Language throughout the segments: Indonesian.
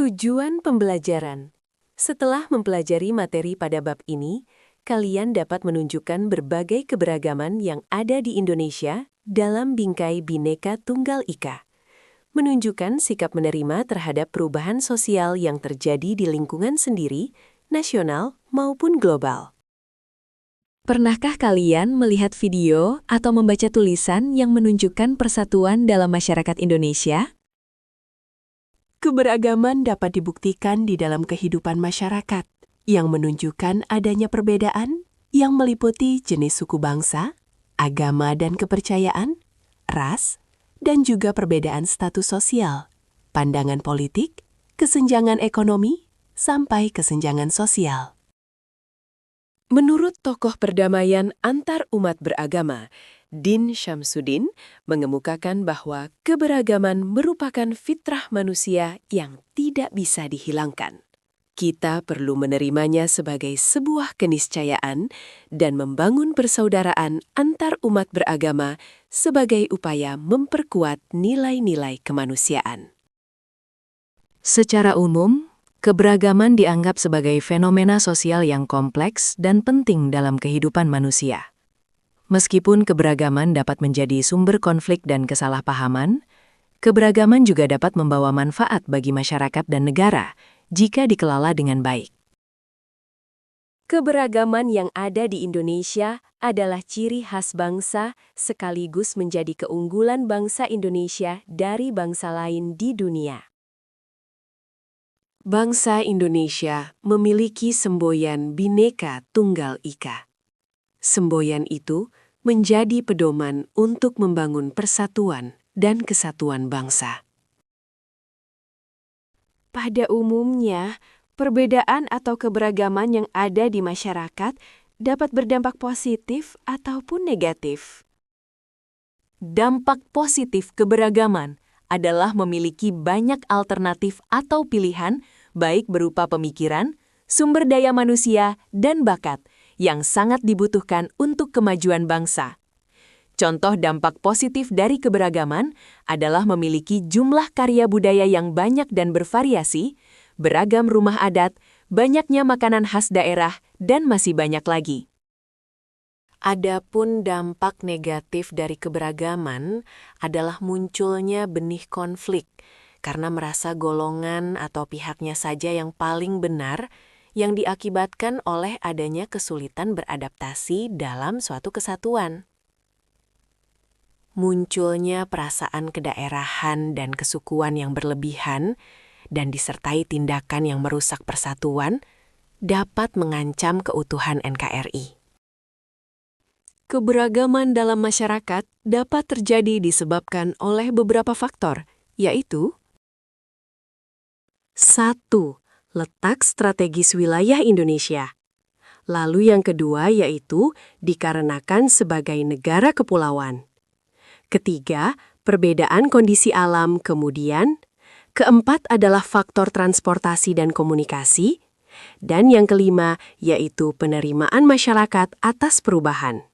Tujuan pembelajaran. Setelah mempelajari materi pada bab ini, kalian dapat menunjukkan berbagai keberagaman yang ada di Indonesia dalam bingkai Bhinneka Tunggal Ika. Menunjukkan sikap menerima terhadap perubahan sosial yang terjadi di lingkungan sendiri, nasional maupun global. Pernahkah kalian melihat video atau membaca tulisan yang menunjukkan persatuan dalam masyarakat Indonesia? Keberagaman dapat dibuktikan di dalam kehidupan masyarakat, yang menunjukkan adanya perbedaan yang meliputi jenis suku bangsa, agama dan kepercayaan, ras, dan juga perbedaan status sosial, pandangan politik, kesenjangan ekonomi, sampai kesenjangan sosial. Menurut tokoh perdamaian antar umat beragama, Din Syamsuddin mengemukakan bahwa keberagaman merupakan fitrah manusia yang tidak bisa dihilangkan. Kita perlu menerimanya sebagai sebuah keniscayaan dan membangun persaudaraan antar umat beragama sebagai upaya memperkuat nilai-nilai kemanusiaan. Secara umum, keberagaman dianggap sebagai fenomena sosial yang kompleks dan penting dalam kehidupan manusia. Meskipun keberagaman dapat menjadi sumber konflik dan kesalahpahaman, keberagaman juga dapat membawa manfaat bagi masyarakat dan negara jika dikelola dengan baik. Keberagaman yang ada di Indonesia adalah ciri khas bangsa sekaligus menjadi keunggulan bangsa Indonesia dari bangsa lain di dunia. Bangsa Indonesia memiliki semboyan Bhinneka Tunggal Ika. Semboyan itu menjadi pedoman untuk membangun persatuan dan kesatuan bangsa. Pada umumnya, perbedaan atau keberagaman yang ada di masyarakat dapat berdampak positif ataupun negatif. Dampak positif keberagaman adalah memiliki banyak alternatif atau pilihan, baik berupa pemikiran, sumber daya manusia, dan bakat, yang sangat dibutuhkan untuk kemajuan bangsa. Contoh dampak positif dari keberagaman adalah memiliki jumlah karya budaya yang banyak dan bervariasi, beragam rumah adat, banyaknya makanan khas daerah, dan masih banyak lagi. Adapun dampak negatif dari keberagaman adalah munculnya benih konflik, karena merasa golongan atau pihaknya saja yang paling benar, yang diakibatkan oleh adanya kesulitan beradaptasi dalam suatu kesatuan. Munculnya perasaan kedaerahan dan kesukuan yang berlebihan dan disertai tindakan yang merusak persatuan dapat mengancam keutuhan NKRI. Keberagaman dalam masyarakat dapat terjadi disebabkan oleh beberapa faktor, yaitu 1. Letak strategis wilayah Indonesia. Lalu yang kedua yaitu dikarenakan sebagai negara kepulauan. Ketiga, perbedaan kondisi alam kemudian. Keempat adalah faktor transportasi dan komunikasi. Dan yang kelima yaitu penerimaan masyarakat atas perubahan.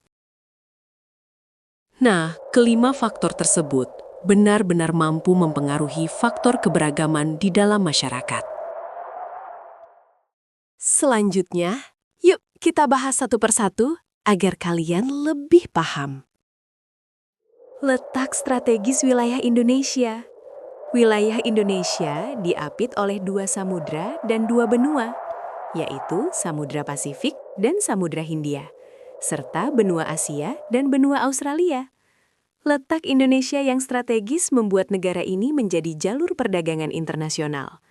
Nah, kelima faktor tersebut benar-benar mampu mempengaruhi faktor keberagaman di dalam masyarakat. Selanjutnya, yuk kita bahas satu persatu agar kalian lebih paham. Letak strategis wilayah Indonesia. Wilayah Indonesia diapit oleh 2 samudra dan 2 benua, yaitu Samudra Pasifik dan Samudra Hindia, serta benua Asia dan benua Australia. Letak Indonesia yang strategis membuat negara ini menjadi jalur perdagangan internasional.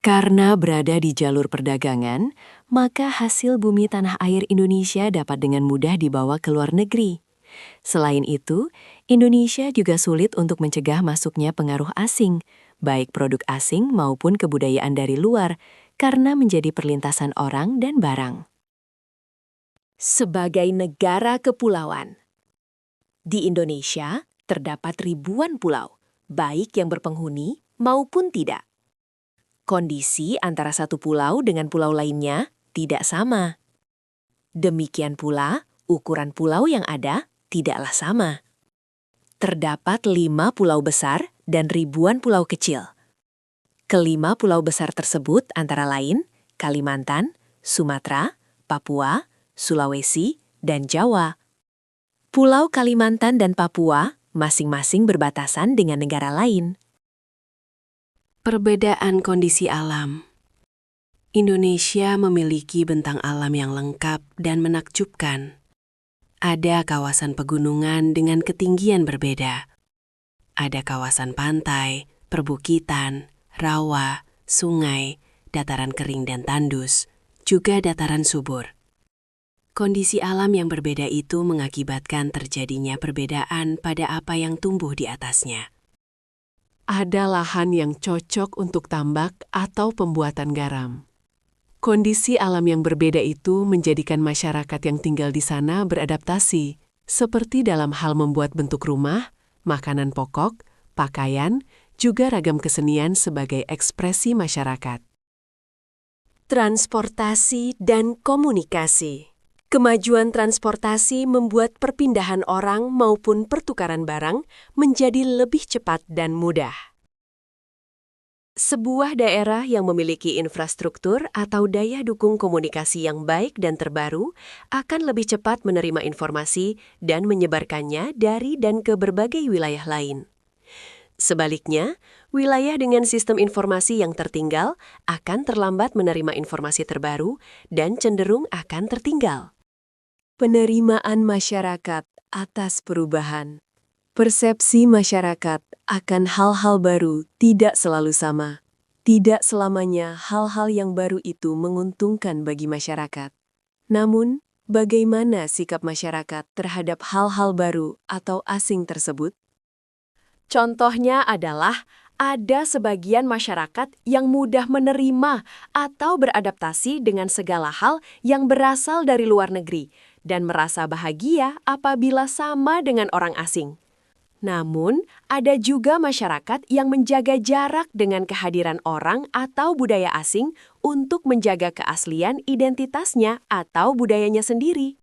Karena berada di jalur perdagangan, maka hasil bumi tanah air Indonesia dapat dengan mudah dibawa ke luar negeri. Selain itu, Indonesia juga sulit untuk mencegah masuknya pengaruh asing, baik produk asing maupun kebudayaan dari luar, karena menjadi perlintasan orang dan barang. Sebagai negara kepulauan, di Indonesia terdapat ribuan pulau, baik yang berpenghuni maupun tidak. Kondisi antara satu pulau dengan pulau lainnya tidak sama. Demikian pula, ukuran pulau yang ada tidaklah sama. Terdapat 5 pulau besar dan ribuan pulau kecil. Kelima pulau besar tersebut antara lain Kalimantan, Sumatera, Papua, Sulawesi, dan Jawa. Pulau Kalimantan dan Papua masing-masing berbatasan dengan negara lain. Perbedaan kondisi alam. Indonesia memiliki bentang alam yang lengkap dan menakjubkan. Ada kawasan pegunungan dengan ketinggian berbeda. Ada kawasan pantai, perbukitan, rawa, sungai, dataran kering dan tandus, juga dataran subur. Kondisi alam yang berbeda itu mengakibatkan terjadinya perbedaan pada apa yang tumbuh di atasnya. Ada lahan yang cocok untuk tambak atau pembuatan garam. Kondisi alam yang berbeda itu menjadikan masyarakat yang tinggal di sana beradaptasi, seperti dalam hal membuat bentuk rumah, makanan pokok, pakaian, juga ragam kesenian sebagai ekspresi masyarakat. Transportasi dan komunikasi. Kemajuan transportasi membuat perpindahan orang maupun pertukaran barang menjadi lebih cepat dan mudah. Sebuah daerah yang memiliki infrastruktur atau daya dukung komunikasi yang baik dan terbaru akan lebih cepat menerima informasi dan menyebarkannya dari dan ke berbagai wilayah lain. Sebaliknya, wilayah dengan sistem informasi yang tertinggal akan terlambat menerima informasi terbaru dan cenderung akan tertinggal. Penerimaan masyarakat atas perubahan. Persepsi masyarakat akan hal-hal baru tidak selalu sama. Tidak selamanya hal-hal yang baru itu menguntungkan bagi masyarakat. Namun, bagaimana sikap masyarakat terhadap hal-hal baru atau asing tersebut? Contohnya adalah ada sebagian masyarakat yang mudah menerima atau beradaptasi dengan segala hal yang berasal dari luar negeri dan merasa bahagia apabila sama dengan orang asing. Namun, ada juga masyarakat yang menjaga jarak dengan kehadiran orang atau budaya asing untuk menjaga keaslian identitasnya atau budayanya sendiri.